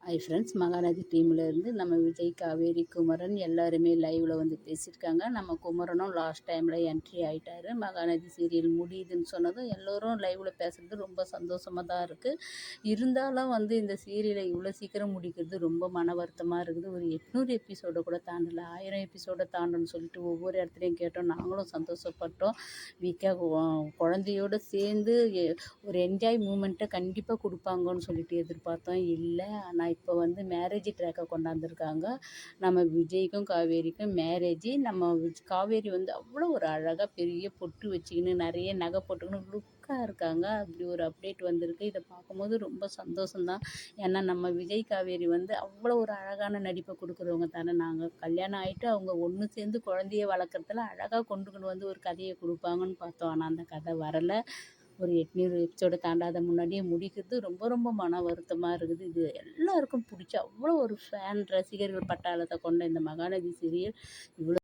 Hi friends, Mahanadi டீம்லேருந்து நம்ம விஜய், காவேரி, குமரன் எல்லாருமே லைவில் வந்து பேசியிருக்காங்க. நம்ம குமரனும் லாஸ்ட் டைமில் என்ட்ரி ஆகிட்டார். மகாநதி சீரியல் முடியுதுன்னு சொன்னதும் எல்லோரும் லைவில் பேசுகிறது ரொம்ப சந்தோஷமாக தான் இருக்குது. இருந்தாலும் வந்து இந்த சீரியலை இவ்வளோ சீக்கிரம் முடிக்கிறது ரொம்ப மன வருத்தமாக இருக்குது. ஒரு 800 எபிசோடை கூட தாண்டலை, 1000 எபிசோடை தாண்டணும்னு சொல்லிட்டு ஒவ்வொரு இடத்துலையும் கேட்டோம். நாங்களும் சந்தோஷப்பட்டோம். வீக்காக குழந்தையோடு சேர்ந்து ஒரு என்ஜாய் மூமெண்ட்டை கண்டிப்பாக கொடுப்பாங்கன்னு சொல்லிட்டு எதிர்பார்த்தோம். இல்லை, ஆனால் இப்போ வந்து மேரேஜ் ட்ராக்கை கொண்டாந்துருக்காங்க. நம்ம விஜய்க்கும் காவேரிக்கும் மேரேஜ். நம்ம காவேரி வந்து அவ்வளோ ஒரு அழகாக பெரிய பொட்டு வச்சுக்கின்னு நிறைய நகை போட்டுக்கின்னு லுக்காக இருக்காங்க. அப்படி ஒரு அப்டேட் வந்திருக்கு. இதை பார்க்கும்போது ரொம்ப சந்தோஷம்தான். ஏன்னா நம்ம விஜய் காவேரி வந்து அவ்வளோ ஒரு அழகான நடிப்பை கொடுக்குறவங்க தானே. நாங்கள் கல்யாணம் ஆகிட்டு அவங்க ஒன்று சேர்ந்து குழந்தைய வளர்க்குறதுல அழகாக கொண்டுக்கின்னு வந்து ஒரு கதையை கொடுப்பாங்கன்னு பார்த்தோம். ஆனால் அந்த கதை வரலை. ஒரு 800 எபிசோடு தாண்டாத முன்னாடியே முடிக்கிறது ரொம்ப ரொம்ப மன வருத்தமாக இருக்குது. இது எல்லாருக்கும் பிடிச்ச அவ்வளோ ஒரு ஃபேன் ரசிகர்கள் பட்டாளத்தை கொண்ட இந்த மகாநதி சீரியல் இவ்வளோ